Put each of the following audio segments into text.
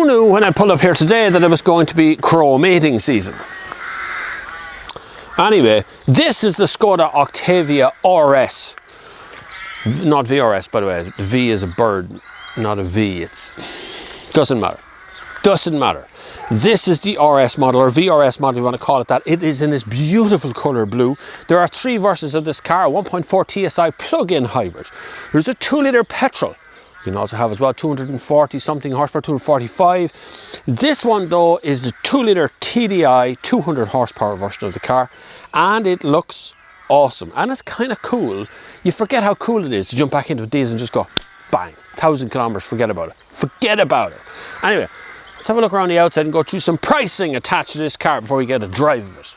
knew when I pulled up here today that it was going to be crow mating season? Anyway, this is the Skoda Octavia RS. Not VRS, by the way. The V is a bird, not a V. Doesn't matter. Doesn't matter. This is the RS model, or VRS model, if you want to call it that. It is in this beautiful colour blue. There are 3 versions of this car: 1.4 TSI plug-in hybrid. There's a 2-litre petrol. You can also have as well 240 something horsepower, 245. This one though is the 2-litre TDI 200 horsepower version of the car, and it looks awesome. And it's kind of cool. You forget how cool it is to jump back into a diesel and just go bang, 1,000 kilometers, forget about it. Forget about it. Anyway, let's have a look around the outside and go through some pricing attached to this car before we get a drive of it.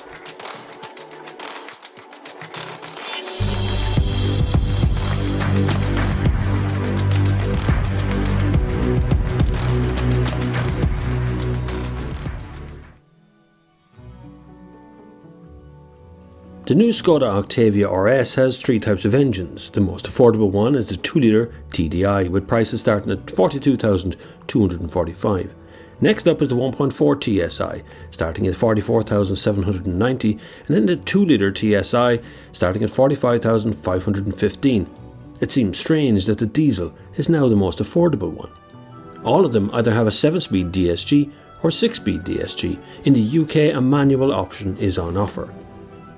The new Skoda Octavia RS has 3 types of engines. The most affordable one is the 2-litre TDI, with prices starting at $42,245. Next up is the 1.4 TSI, starting at $44,790, and then the 2-litre TSI, starting at $45,515. It seems strange that the diesel is now the most affordable one. All of them either have a 7-speed DSG or 6-speed DSG. In the UK, a manual option is on offer.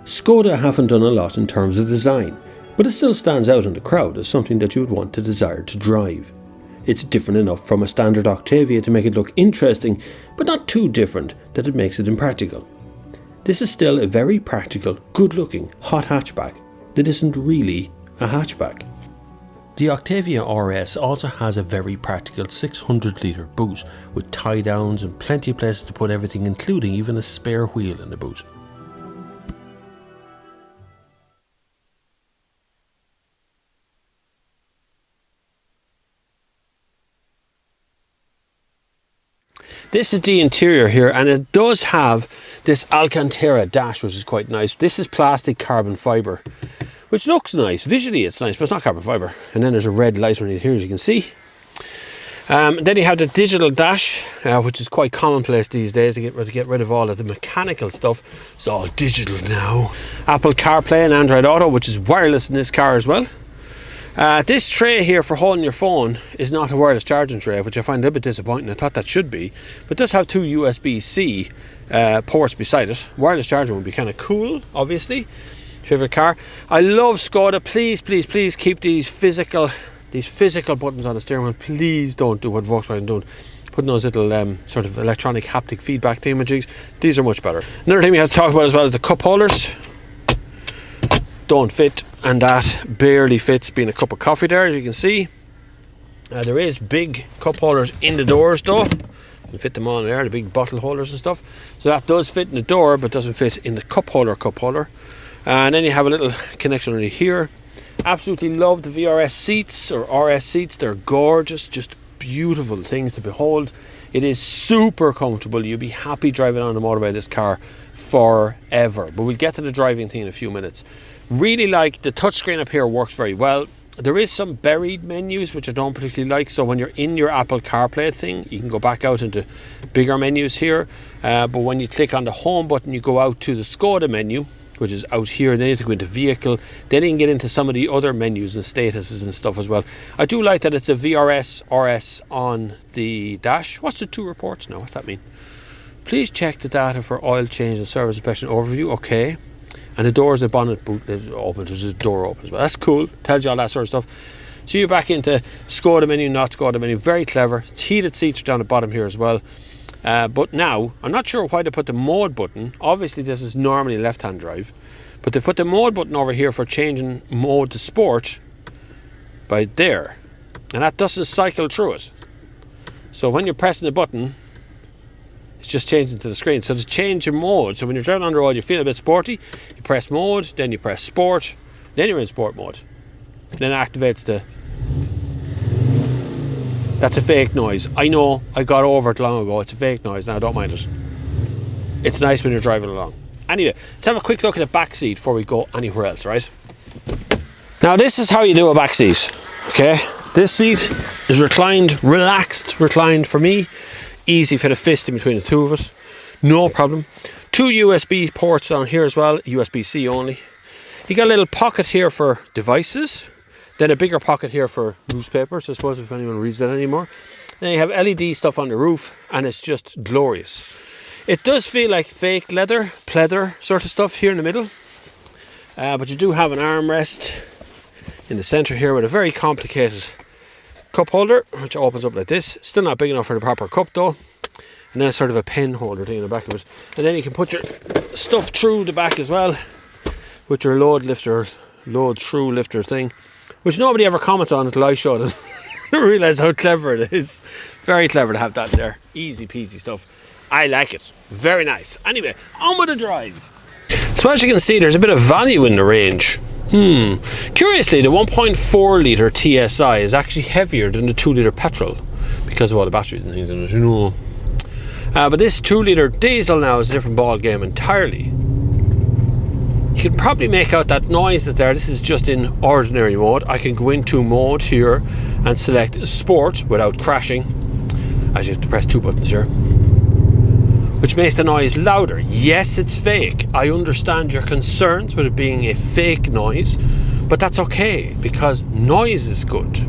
Skoda haven't done a lot in terms of design, but it still stands out in the crowd as something that you would want to desire to drive. It's different enough from a standard Octavia to make it look interesting, but not too different that it makes it impractical. This is still a very practical, good-looking, hot hatchback that isn't really a hatchback. The Octavia RS also has a very practical 600-litre boot with tie-downs and plenty of places to put everything, including even a spare wheel in the boot. This is the interior here, and it does have this Alcantara dash, which is quite nice. This is plastic carbon fibre, which looks nice. Visually it's nice, but it's not carbon fibre. And then there's a red light underneath here, as you can see. Then you have the digital dash, which is quite commonplace these days to get rid of all of the mechanical stuff. It's all digital now. Apple CarPlay and Android Auto, which is wireless in this car as well. This tray here for holding your phone is not a wireless charging tray, which I find a little bit disappointing. I thought that should be, but it does have 2 USB-C ports beside it. Wireless charging would be kind of cool, obviously. Favorite car. I love Skoda. Please, please, please keep these physical buttons on the steering wheel. Please don't do what Volkswagen doing, putting those little sort of electronic haptic feedback thingamajigs. These are much better. Another thing we have to talk about as well is the cup holders. Don't fit, and that barely fits, being a cup of coffee there, as you can see. There is big cup holders in the doors though. You can fit them on there, the big bottle holders and stuff. So that does fit in the door, but doesn't fit in the cup holder. And then you have a little connection underneath here. Absolutely love the VRS seats, or RS seats. They're gorgeous, just beautiful things to behold. It is super comfortable. You'll be happy driving on the motorway this car forever. But we'll get to the driving thing in a few minutes. Really like the touchscreen up here, works very well. There is some buried menus which I don't particularly like, so when you're in your Apple CarPlay thing, you can go back out into bigger menus here, but when you click on the home button, you go out to the Skoda menu, which is out here. Then you have to go into vehicle, then you can get into some of the other menus and statuses and stuff as well. I do like that it's a VRS RS on the dash. What's the 2 reports now? What's that mean? Please check the data for oil change and service inspection overview. Okay. And the doors, the bonnet boot is open, there's a door open as well. That's cool, tells you all that sort of stuff. So you're back into Skoda menu, not Skoda menu. Very clever. It's heated seats down the bottom here as well. But now, I'm not sure why they put the mode button. Obviously this is normally left-hand drive, but they put the mode button over here for changing mode to sport by there. And that doesn't cycle through it. So when you're pressing the button, it's just changing to the screen. So to change your mode, so when you're driving under oil, you feel a bit sporty, you press mode, then you press sport, then you're in sport mode. Then it activates the... That's a fake noise. I know, I got over it long ago. It's a fake noise, now I don't mind it. It's nice when you're driving along. Anyway, let's have a quick look at the back seat before we go anywhere else, right? Now this is how you do a back seat, okay? This seat is reclined, relaxed, reclined for me. Easy fit a fist in between the two of it. No problem. 2 USB ports down here as well, USB-C only. You got a little pocket here for devices, then a bigger pocket here for newspapers, I suppose, if anyone reads that anymore. Then you have LED stuff on the roof, and it's just glorious. It does feel like fake leather, pleather sort of stuff here in the middle. But you do have an armrest in the centre here with a very complicated cup holder, which opens up like this. Still not big enough for the proper cup though. And then sort of a pen holder thing in the back of it. And then you can put your stuff through the back as well with your load through lifter thing, which nobody ever comments on until I showed them. I realise how clever it is. Very clever to have that in there. Easy peasy stuff. I like it. Very nice. Anyway, on with the drive. So as you can see, there's a bit of value in the range. Curiously, the 1.4 litre TSI is actually heavier than the 2 litre petrol because of all the batteries and things in it, you know. But this 2 litre diesel now is a different ball game entirely. You can probably make out that noise that's there. This is just in ordinary mode. I can go into mode here and select sport without crashing, as you have to press 2 buttons here, which makes the noise louder. Yes, it's fake. I understand your concerns with it being a fake noise, but that's okay because noise is good.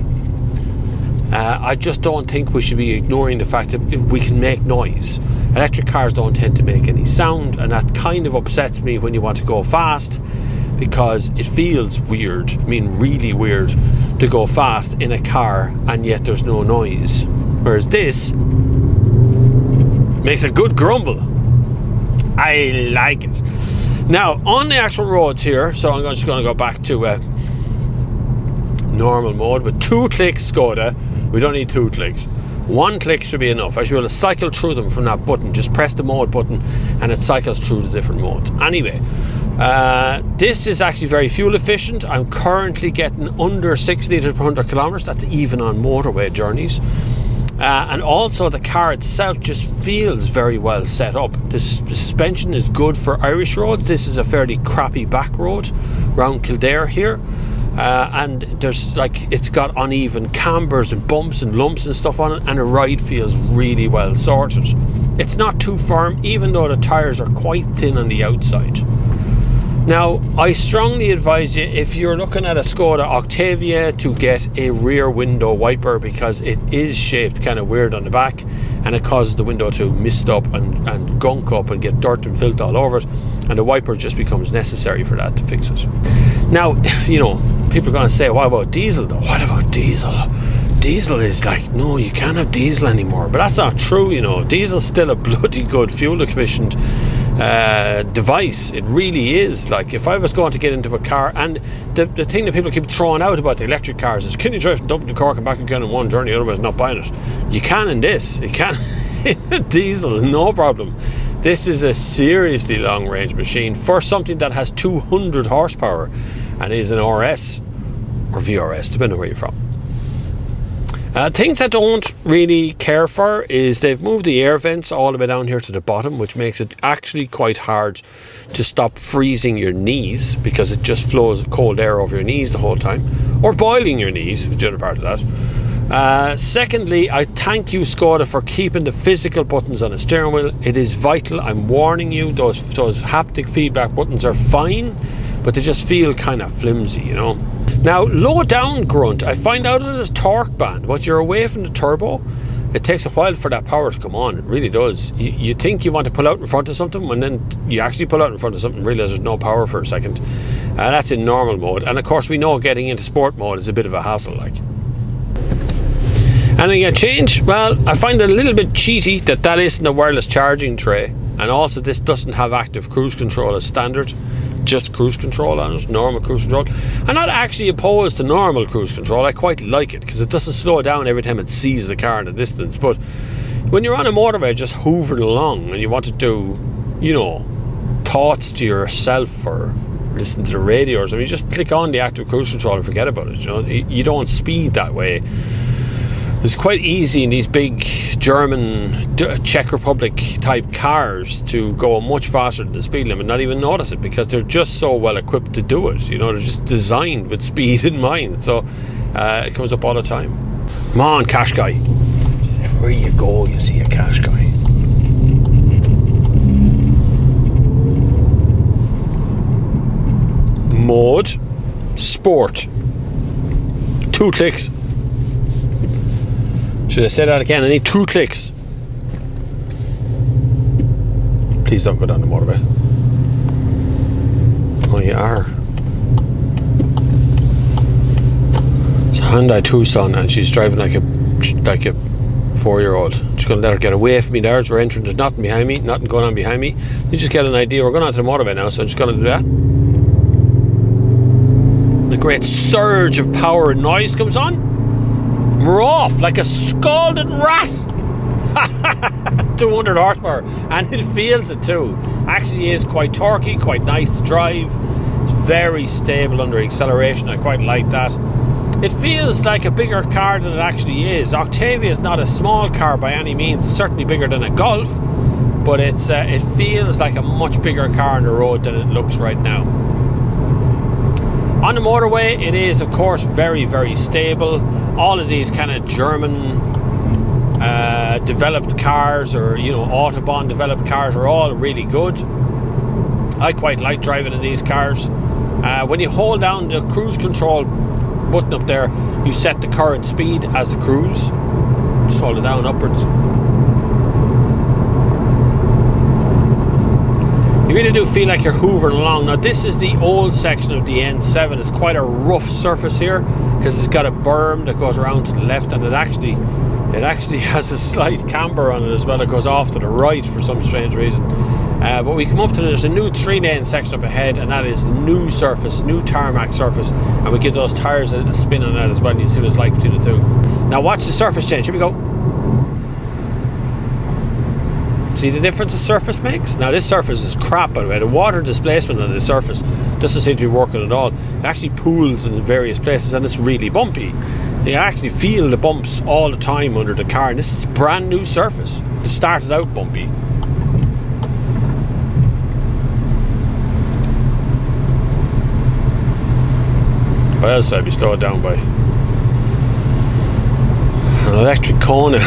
I just don't think we should be ignoring the fact that we can make noise. Electric cars don't tend to make any sound, and that kind of upsets me when you want to go fast, because it feels weird, I mean really weird, to go fast in a car and yet there's no noise. Whereas this makes a good grumble. I like it. Now on the actual roads here, so I'm just going to go back to normal mode with 2 clicks. Skoda, we don't need 2 clicks. 1 click should be enough. I should be able to cycle through them from that button. Just press the mode button and it cycles through the different modes. Anyway, this is actually very fuel efficient. I'm currently getting under 6 litres per 100 kilometres. That's even on motorway journeys. And also the car itself just feels very well set up. The suspension is good for Irish road. This is a fairly crappy back road round Kildare here. And there's it's got uneven cambers and bumps and lumps and stuff on it, and the ride feels really well sorted. It's not too firm, even though the tyres are quite thin on the outside. Now, I strongly advise you, if you're looking at a Skoda Octavia, to get a rear window wiper, because it is shaped kind of weird on the back and it causes the window to mist up and gunk up and get dirt and filth all over it, and the wiper just becomes necessary for that to fix it. Now, you know, people are going to say, what about diesel though? What about diesel? Diesel is no, you can't have diesel anymore. But that's not true, you know. Diesel's still a bloody good fuel efficient device. It really is. If I was going to get into a car, and the thing that people keep throwing out about the electric cars is, can you drive from Dublin to Cork and back again in one journey, otherwise not buying it? You can in this. You can in diesel, no problem. This is a seriously long range machine for something that has 200 horsepower and is an RS or VRS, depending on where you're from. Things I don't really care for is they've moved the air vents all the way down here to the bottom, which makes it actually quite hard to stop freezing your knees, because it just flows cold air over your knees the whole time, or boiling your knees, the other part of that. Secondly, I thank you, Skoda, for keeping the physical buttons on the steering wheel. It is vital. I'm warning you, those haptic feedback buttons are fine, but they just feel kind of flimsy, you know. Now, low down grunt, I find out that it's torque band. Once you're away from the turbo, it takes a while for that power to come on. It really does. You think you want to pull out in front of something, and then you actually pull out in front of something and realise there's no power for a second. That's in normal mode. And of course, we know getting into sport mode is a bit of a hassle, Anything I change? Well, I find it a little bit cheaty that isn't a wireless charging tray, and also this doesn't have active cruise control as standard. Just cruise control on it, normal cruise control. I'm not actually opposed to normal cruise control. I quite like it because it doesn't slow down every time it sees the car in the distance. But when you're on a motorway just hoovering along and you want to do, you know, thoughts to yourself or listen to the radio or something, you just click on the active cruise control and forget about it. You know, you don't speed that way. It's quite easy in these big German, Czech Republic type cars to go much faster than the speed limit and not even notice it, because they're just so well equipped to do it. You know, they're just designed with speed in mind. So it comes up all the time. Come on, cash guy. Everywhere you go, you see a Qashqai. Mode, sport. 2 clicks. Should I say that again? I need 2 clicks. Please don't go down the motorway. Oh, you are. It's a Hyundai Tucson, and she's driving like a 4-year-old. Just gonna let her get away from me there as we're entering. There's nothing behind me, nothing going on behind me. You just get an idea. We're going onto the motorway now, so I'm just gonna do that. The great surge of power and noise comes on. We're off like a scalded rat. 200 horsepower, and it feels it too. Actually is quite torquey, quite nice to drive. It's very stable under acceleration. I quite like that. It feels like a bigger car than it actually is. Octavia is not a small car by any means. It's certainly bigger than a Golf, but it feels like a much bigger car on the road than it looks right now. On the motorway, it is of course very, very stable. All of these kind of German developed cars, or Autobahn developed cars, are all really good. I quite like driving in these cars. When you hold down the cruise control button up there, you set the current speed as the cruise. Just hold it down upwards. You really do feel like you're hoovering along. Now this is the old section of the N7. It's quite a rough surface here because it's got a berm that goes around to the left, and it actually has a slight camber on it as well. It goes off to the right for some strange reason. But we come up to there's a new 3-lane section up ahead, and that is the new surface, new tarmac surface, and we give those tyres a little spin on that as well. You see what it's like between the two. Now watch the surface change. Here we go. See the difference the surface makes? Now this surface is crap, by the way. The water displacement on this surface doesn't seem to be working at all. It actually pools in various places, and it's really bumpy. You actually feel the bumps all the time under the car, and this is brand new surface. It started out bumpy. What else would I be slowed down by? An electric Kona.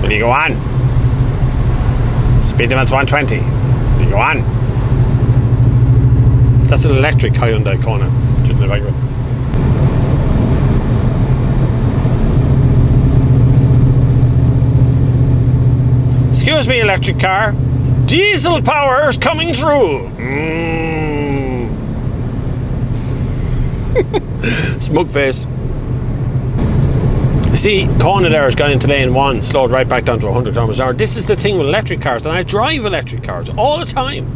When you go on, speed limit's 120. When you go on, that's an electric Hyundai Kona. Shouldn't have I Excuse me, electric car. Diesel power's coming through. Smug face. You see, Kona there has gone into lane 1, slowed right back down to 100 kilometers an hour. This is the thing with electric cars, and I drive electric cars all the time.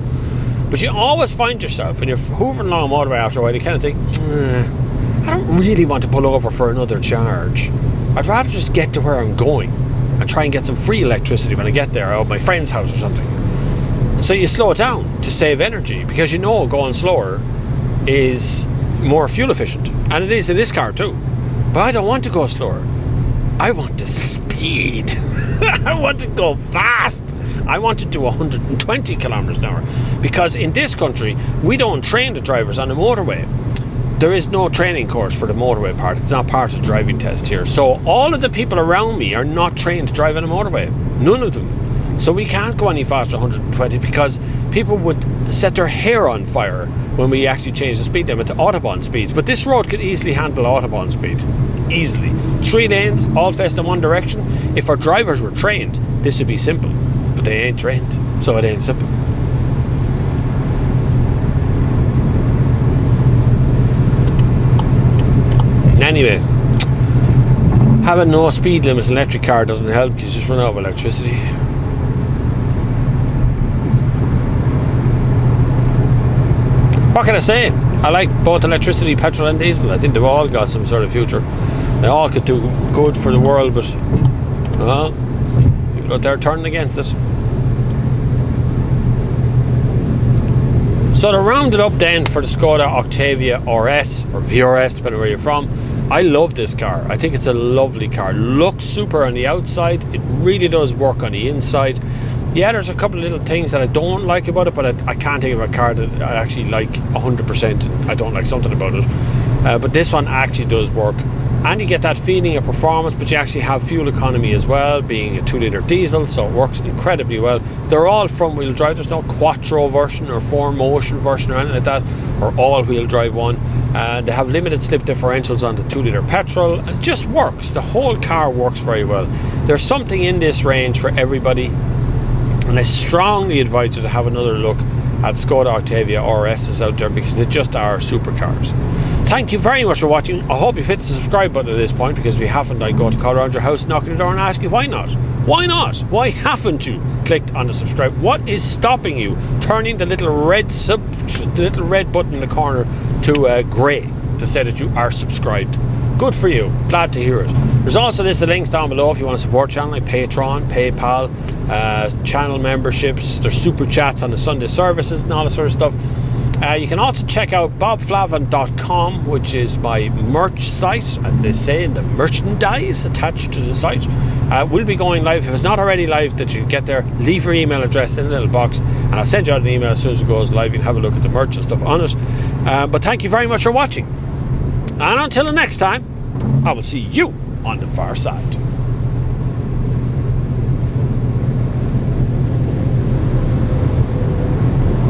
But you always find yourself, when you're hoovering along a motorway after a while, you kind of think, I don't really want to pull over for another charge. I'd rather just get to where I'm going and try and get some free electricity when I get there, or at my friend's house or something. So you slow it down to save energy, because you know going slower is more fuel efficient, and it is in this car too. But I don't want to go slower. I want to speed. I want to go fast. I want to do 120 kilometers an hour, because in this country we don't train the drivers on the motorway. There is no training course for the motorway part. It's not part of the driving test here. So all of the people around me are not trained to drive on a motorway. None of them. So we can't go any faster than 120, because people would set their hair on fire when we actually change the speed limit to Autobahn speeds. But this road could easily handle Autobahn speed. Easily. 3 lanes, all faced in one direction. If our drivers were trained, this would be simple. But they ain't trained, so it ain't simple. Anyway, having no speed limits in an electric car doesn't help, because you just run out of electricity. What can I say? I like both electricity, petrol and diesel. I think they've all got some sort of future. They all could do good for the world, but well, people out there turning against it. So to round it up then for the Skoda Octavia RS, or VRS, depending on where you're from, I love this car. I think it's a lovely car. Looks super on the outside. It really does work on the inside. Yeah, there's a couple of little things that I don't like about it, but I can't think of a car that I actually like 100%. I don't like something about it. but this one actually does work, and you get that feeling of performance, but you actually have fuel economy as well, being a 2-litre diesel, so it works incredibly well. They're all front-wheel drive. There's no quattro version or 4Motion version or anything like that, or all-wheel drive one. They have limited slip differentials on the 2-litre petrol. It just works. The whole car works very well. There's something in this range for everybody, and I strongly advise you to have another look at Skoda Octavia RSs out there, because they just are supercars. Thank you very much for watching. I hope you've hit the subscribe button at this point, because if you haven't, I'd go to call around your house, knock on the door and ask you why not? Why not? Why haven't you clicked on the subscribe? What is stopping you turning the little red button in the corner to grey to say that you are subscribed? Good for you. Glad to hear it. There's also the links down below if you want to support the channel, like Patreon, PayPal, channel memberships. There's super chats on the Sunday services and all that sort of stuff. You can also check out bobflavin.com, which is my merch site, as they say, in the merchandise attached to the site. We'll be going live. If it's not already live, that you get there, leave your email address in the little box, and I'll send you out an email as soon as it goes live. You can have a look at the merch and stuff on it. But thank you very much for watching. And until the next time, I will see you on the far side.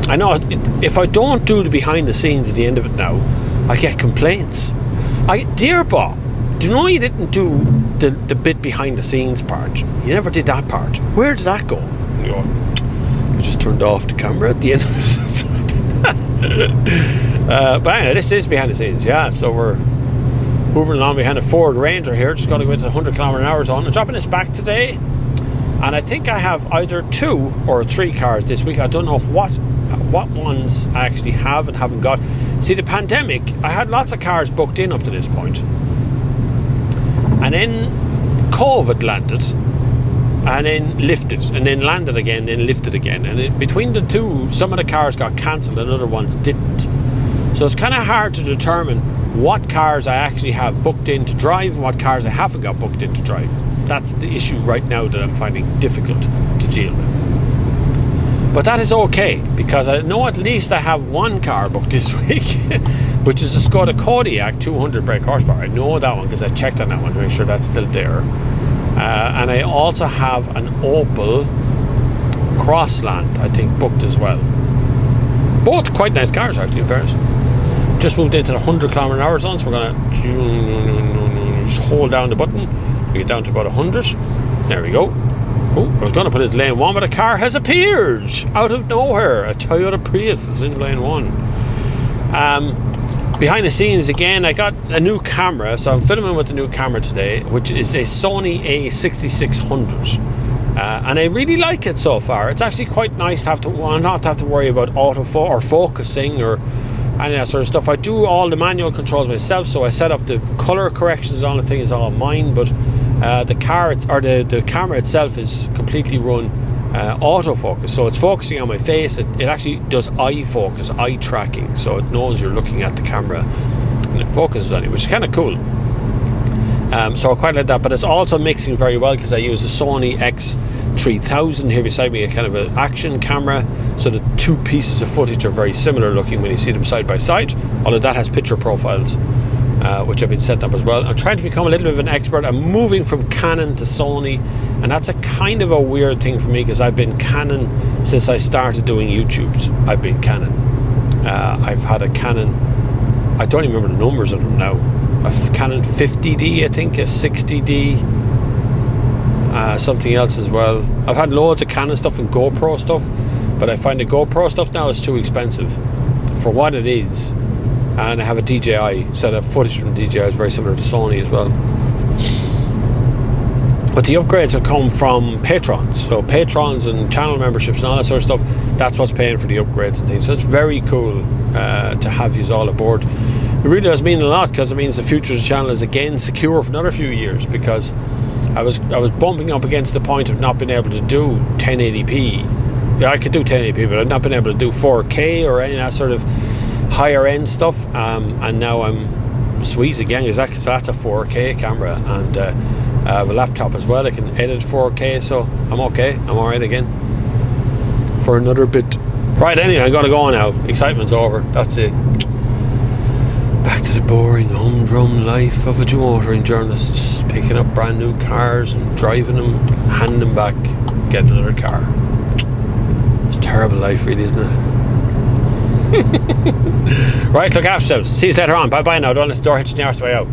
I know if I don't do the behind the scenes at the end of it now, I get complaints. Dear Bob, do you know you didn't do the bit behind the scenes part? You never did that part. Where did that go? And you go, I just turned off the camera at the end of it. But anyway, this is behind the scenes, yeah. So we're moving along behind a Ford Ranger here, just going to go into 100 km/h zone. I'm dropping this back today, and I think I have either 2 or 3 cars this week. I don't know what ones I actually have and haven't got. See, the pandemic, I had lots of cars booked in up to this point, and then COVID landed, and then lifted, and then landed again, then lifted again, and between the two, some of the cars got cancelled and other ones didn't. So it's kind of hard to determine what cars I actually have booked in to drive and what cars I haven't got booked in to drive. That's the issue right now that I'm finding difficult to deal with. But that is okay, because I know at least I have one car booked this week, which is a Skoda Kodiaq 200 brake horsepower. I know that one because I checked on that one to make sure that's still there. And I also have an Opel Crossland, I think, booked as well. Both quite nice cars, actually, in fairness. Just moved into the 100 km/h zone, so we're going to just hold down the button. We get down to about 100. There we go. Oh, I was going to put it in lane 1, but a car has appeared out of nowhere. A Toyota Prius is in lane 1. Behind the scenes, again, I got a new camera, so I'm filming with the new camera today, which is a Sony A6600. And I really like it so far. It's actually quite nice to have to not have to worry about focusing or any of that sort of stuff. I do all the manual controls myself, so I set up the color corrections on the thing is all mine, but the camera itself is completely run autofocus, so it's focusing on my face. It actually does eye focus, eye tracking, so it knows you're looking at the camera and it focuses on you, which is kind of cool. So I quite like that, but it's also mixing very well because I use a Sony X3000 here beside me, a kind of an action camera, so the two pieces of footage are very similar looking when you see them side by side, although that has picture profiles, which I've been setting up as well. I'm trying to become a little bit of an expert. I'm moving from Canon to Sony, and that's a kind of a weird thing for me because I've been Canon since I started doing YouTubes. I've been Canon. I've had a Canon, I don't even remember the numbers of them now, a Canon 50D, I think, a 60D, something else as well. I've had loads of Canon stuff and GoPro stuff, but I find the GoPro stuff now is too expensive for what it is. And I have a DJI, so the footage from DJI is very similar to Sony as well. But the upgrades have come from patrons, so patrons and channel memberships and all that sort of stuff, that's what's paying for the upgrades and things. So it's very cool to have you all aboard. It really does mean a lot, because it means the future of the channel is again secure for another few years, because I was bumping up against the point of not being able to do 1080p. Yeah, I could do 1080p, but I've not been able to do 4K or any of that sort of higher end stuff, and now I'm sweet again, because that's a 4K camera, and I have a laptop as well. I can edit 4K, so I'm okay. I'm alright again for another bit. Right, anyway, I'm gonna go now. Excitement's over. That's it. Back to the boring humdrum life of a motoring journalist, just picking up brand new cars and driving them, handing them back, getting another car. It's a terrible life, really, isn't it? Right, look after yourselves. See you later on. Bye bye now. Don't let the door hit you in the arse way out.